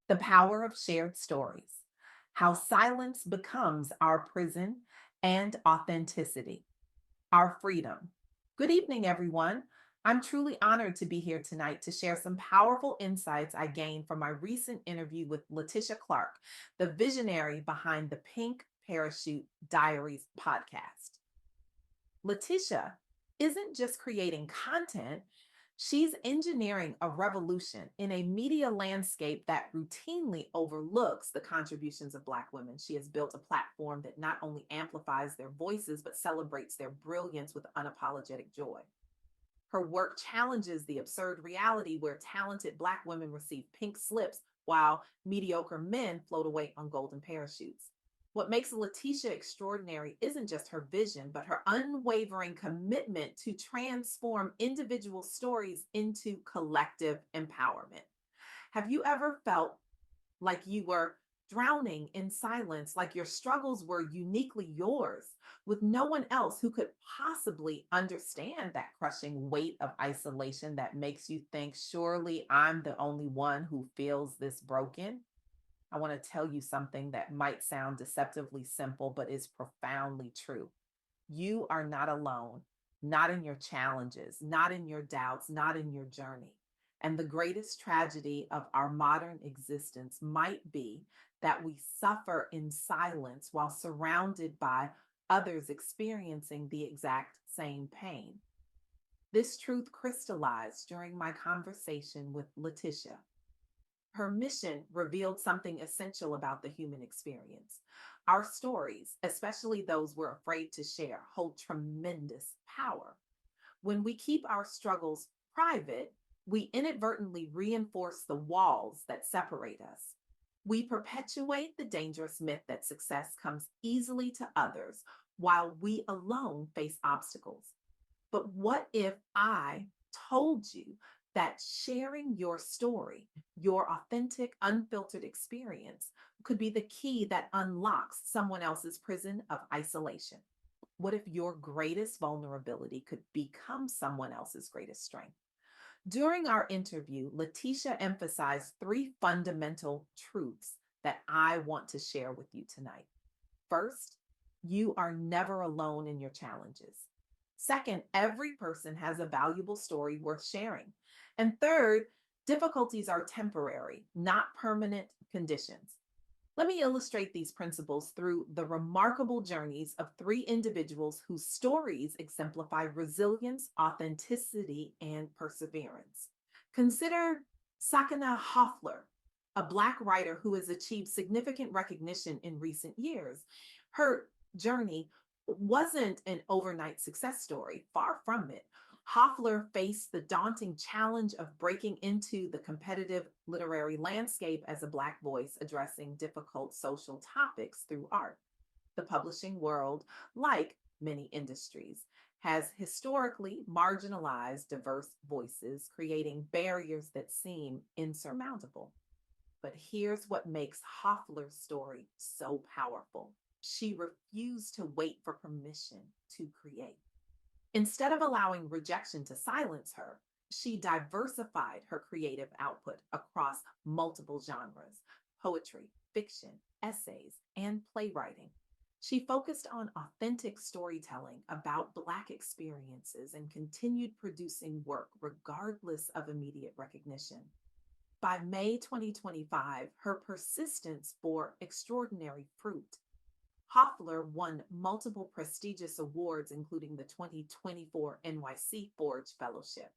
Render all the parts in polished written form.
The power of shared stories, how silence becomes our prison, and authenticity, our freedom. Good evening, everyone. I'm truly honored to be here tonight to share some powerful insights I gained from my recent interview with Laticia Clark, the visionary behind the Pink Parachute Diaries podcast. Letitia isn't just creating content, she's engineering a revolution in a media landscape that routinely overlooks the contributions of Black women. She has built a platform that not only amplifies their voices, but celebrates their brilliance with unapologetic joy. Her work challenges the absurd reality where talented Black women receive pink slips while mediocre men float away on golden parachutes. What makes Letitia extraordinary isn't just her vision, but her unwavering commitment to transform individual stories into collective empowerment. Have you ever felt like you were drowning in silence, like your struggles were uniquely yours, with no one else who could possibly understand that crushing weight of isolation that makes you think, surely I'm the only one who feels this broken? I want to tell you something that might sound deceptively simple, but is profoundly true. You are not alone, not in your challenges, not in your doubts, not in your journey. And the greatest tragedy of our modern existence might be that we suffer in silence while surrounded by others experiencing the exact same pain. This truth crystallized during my conversation with Letitia. Her mission revealed something essential about the human experience. Our stories, especially those we're afraid to share, hold tremendous power. When we keep our struggles private, we inadvertently reinforce the walls that separate us. We perpetuate the dangerous myth that success comes easily to others while we alone face obstacles. But what if I told you that sharing your story, your authentic, unfiltered experience, could be the key that unlocks someone else's prison of isolation? What if your greatest vulnerability could become someone else's greatest strength? During our interview, Letitia emphasized three fundamental truths that I want to share with you tonight. First, you are never alone in your challenges. Second, every person has a valuable story worth sharing. And third, difficulties are temporary, not permanent conditions. Let me illustrate these principles through the remarkable journeys of three individuals whose stories exemplify resilience, authenticity, and perseverance. Consider Sakina Hoffler, a Black writer who has achieved significant recognition in recent years. Her journey wasn't an overnight success story, far from it. Hoffler faced the daunting challenge of breaking into the competitive literary landscape as a Black voice addressing difficult social topics through art. The publishing world, like many industries, has historically marginalized diverse voices, creating barriers that seem insurmountable. But here's what makes Hoffler's story so powerful. She refused to wait for permission to create. Instead of allowing rejection to silence her, she diversified her creative output across multiple genres: poetry, fiction, essays, and playwriting. She focused on authentic storytelling about Black experiences and continued producing work regardless of immediate recognition. By May 2025, her persistence bore extraordinary fruit. Hoffler won multiple prestigious awards, including the 2024 NYC Forge Fellowship,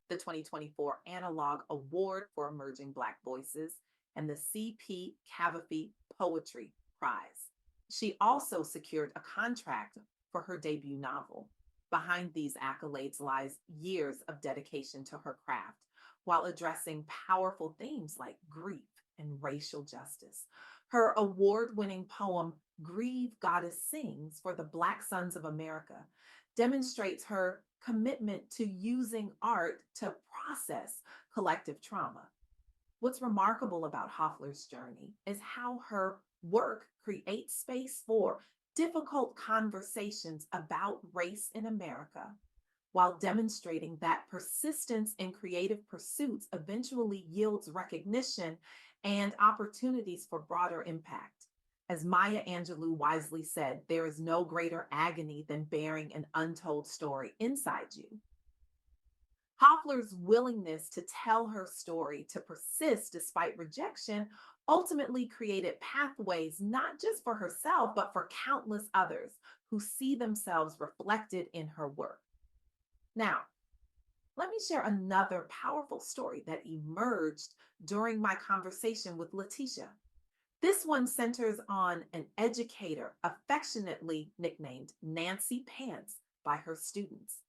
the 2024 Analog Award for Emerging Black Voices, and the C.P. Cavafy Poetry Prize. She also secured a contract for her debut novel. Behind these accolades lies years of dedication to her craft, while addressing powerful themes like grief and racial justice. Her award winning poem, Grieve Goddess Sings for the Black Sons of America, demonstrates her commitment to using art to process collective trauma. What's remarkable about Hoffler's journey is how her work creates space for difficult conversations about race in America, while demonstrating that persistence in creative pursuits eventually yields recognition and opportunities for broader impact. As Maya Angelou wisely said, there is no greater agony than bearing an untold story inside you. Hoffler's willingness to tell her story, to persist despite rejection, ultimately created pathways not just for herself, but for countless others who see themselves reflected in her work. Now, let me share another powerful story that emerged during my conversation with Laticia. This one centers on an educator affectionately nicknamed Nancy Pants by her students.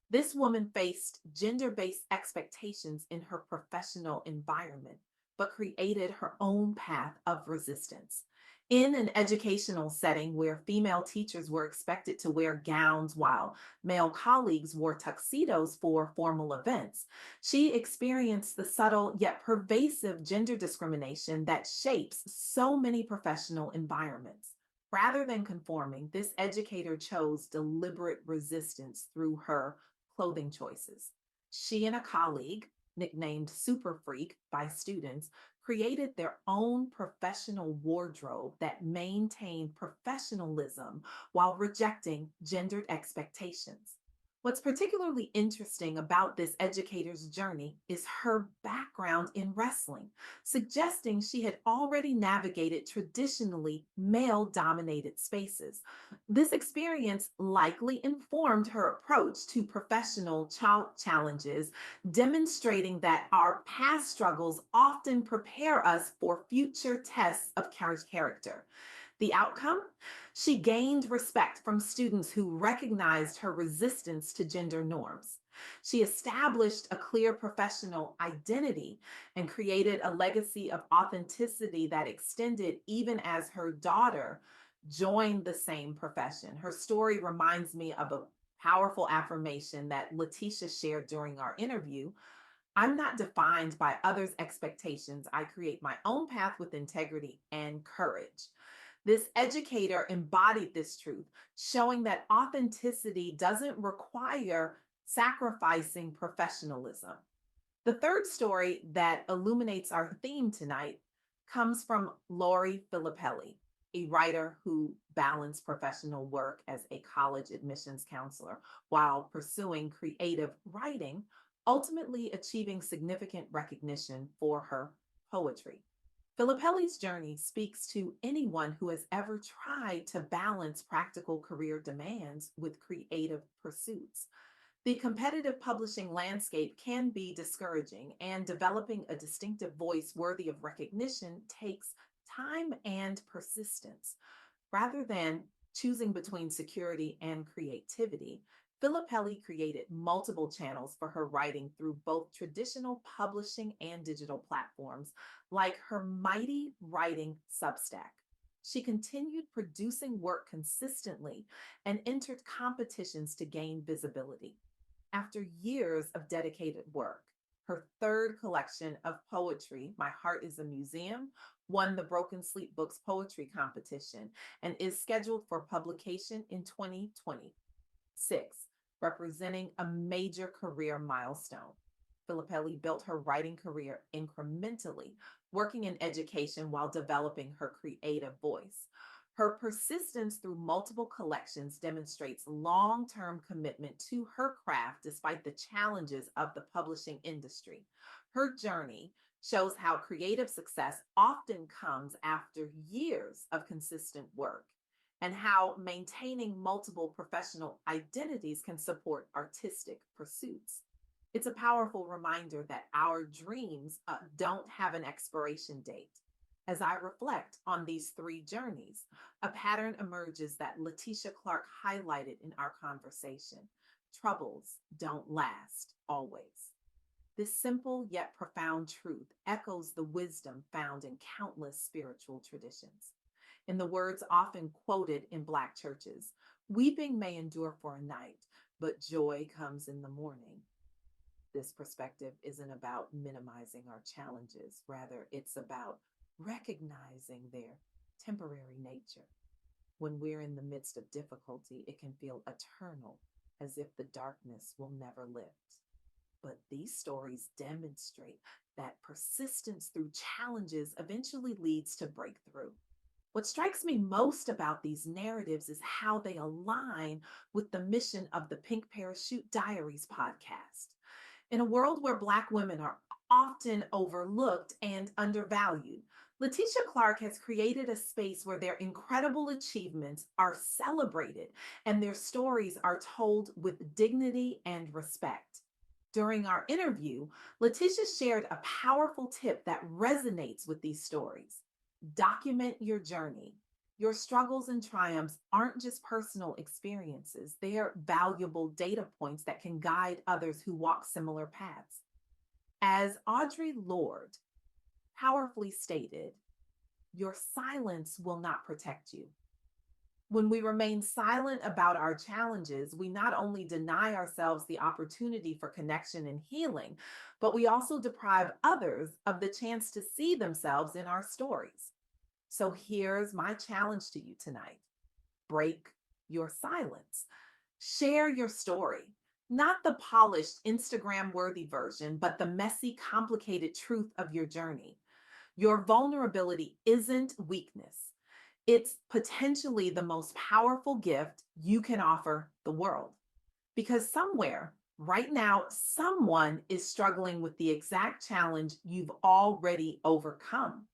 This woman faced gender based expectations in her professional environment, but created her own path of resistance. In an educational setting where female teachers were expected to wear gowns while male colleagues wore tuxedos for formal events, she experienced the subtle yet pervasive gender discrimination that shapes so many professional environments. Rather than conforming, this educator chose deliberate resistance through her clothing choices. She and a colleague, nicknamed Super Freak by students, created their own professional wardrobe that maintained professionalism while rejecting gendered expectations. What's particularly interesting about this educator's journey is her background in wrestling, suggesting she had already navigated traditionally male dominated spaces. This experience likely informed her approach to professional challenges, demonstrating that our past struggles often prepare us for future tests of character. The outcome? She gained respect from students who recognized her resistance to gender norms. She established a clear professional identity and created a legacy of authenticity that extended even as her daughter joined the same profession. Her story reminds me of a powerful affirmation that Letitia shared during our interview. I'm not defined by others' expectations. I create my own path with integrity and courage. This educator embodied this truth, showing that authenticity doesn't require sacrificing professionalism. The third story that illuminates our theme tonight comes from Lori Filippelli, a writer who balanced professional work as a college admissions counselor while pursuing creative writing, ultimately achieving significant recognition for her poetry. Filippelli's journey speaks to anyone who has ever tried to balance practical career demands with creative pursuits. The competitive publishing landscape can be discouraging, and developing a distinctive voice worthy of recognition takes time and persistence. Rather than choosing between security and creativity, Filippelli created multiple channels for her writing through both traditional publishing and digital platforms, like her Mighty Writing Substack. She continued producing work consistently and entered competitions to gain visibility. After years of dedicated work, her third collection of poetry, My Heart is a Museum, won the Broken Sleep Books Poetry Competition and is scheduled for publication in 2026, representing a major career milestone. Filippelli built her writing career incrementally, working in education while developing her creative voice. Her persistence through multiple collections demonstrates long term commitment to her craft despite the challenges of the publishing industry. Her journey shows how creative success often comes after years of consistent work, and how maintaining multiple professional identities can support artistic pursuits. It's a powerful reminder that our dreams don't have an expiration date. As I reflect on these three journeys, a pattern emerges that Laticia Clark highlighted in our conversation. Troubles don't last always. This simple yet profound truth echoes the wisdom found in countless spiritual traditions. In the words often quoted in Black churches, weeping may endure for a night, but joy comes in the morning. This perspective isn't about minimizing our challenges. Rather, it's about recognizing their temporary nature. When we're in the midst of difficulty, it can feel eternal, as if the darkness will never lift. But these stories demonstrate that persistence through challenges eventually leads to breakthrough. What strikes me most about these narratives is how they align with the mission of the Pink Parachute Diaries podcast. In a world where Black women are often overlooked and undervalued, Laticia Clark has created a space where their incredible achievements are celebrated and their stories are told with dignity and respect. During our interview, Letitia shared a powerful tip that resonates with these stories. Document your journey. Your struggles and triumphs aren't just personal experiences, they are valuable data points that can guide others who walk similar paths. As Audre Lorde powerfully stated, your silence will not protect you. When we remain silent about our challenges, we not only deny ourselves the opportunity for connection and healing, but we also deprive others of the chance to see themselves in our stories. So here's my challenge to you tonight: break your silence, share your story. Not the polished Instagram worthy version, but the messy, complicated truth of your journey. Your vulnerability isn't weakness. It's potentially the most powerful gift you can offer the world. Because somewhere, right now, someone is struggling with the exact challenge you've already overcome.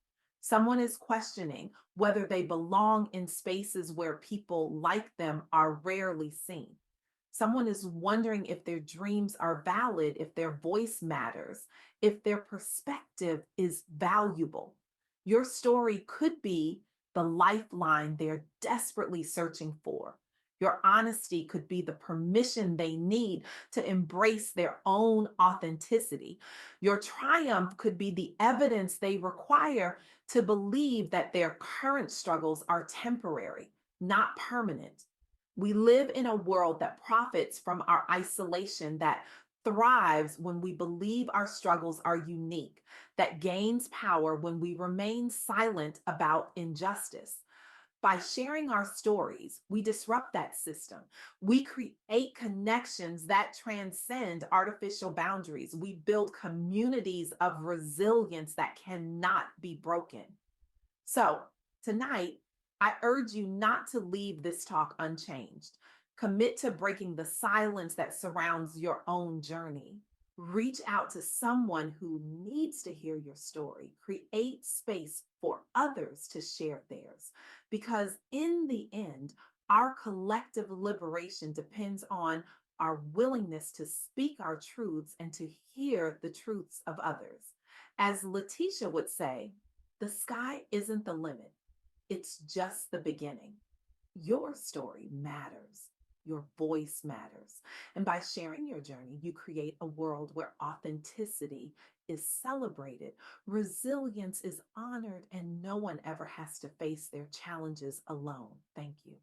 Someone is questioning whether they belong in spaces where people like them are rarely seen. Someone is wondering if their dreams are valid, if their voice matters, if their perspective is valuable. Your story could be the lifeline they're desperately searching for. Your honesty could be the permission they need to embrace their own authenticity. Your triumph could be the evidence they require to believe that their current struggles are temporary, not permanent. We live in a world that profits from our isolation, that thrives when we believe our struggles are unique, that gains power when we remain silent about injustice. By sharing our stories, we disrupt that system. We create connections that transcend artificial boundaries. We build communities of resilience that cannot be broken. So, tonight, I urge you not to leave this talk unchanged. Commit to breaking the silence that surrounds your own journey. Reach out to someone who needs to hear your story. Create space for others to share theirs. Because in the end, our collective liberation depends on our willingness to speak our truths and to hear the truths of others. As Letitia would say, the sky isn't the limit, it's just the beginning. Your story matters. Your voice matters. And by sharing your journey, you create a world where authenticity is celebrated, resilience is honored, and no one ever has to face their challenges alone. Thank you.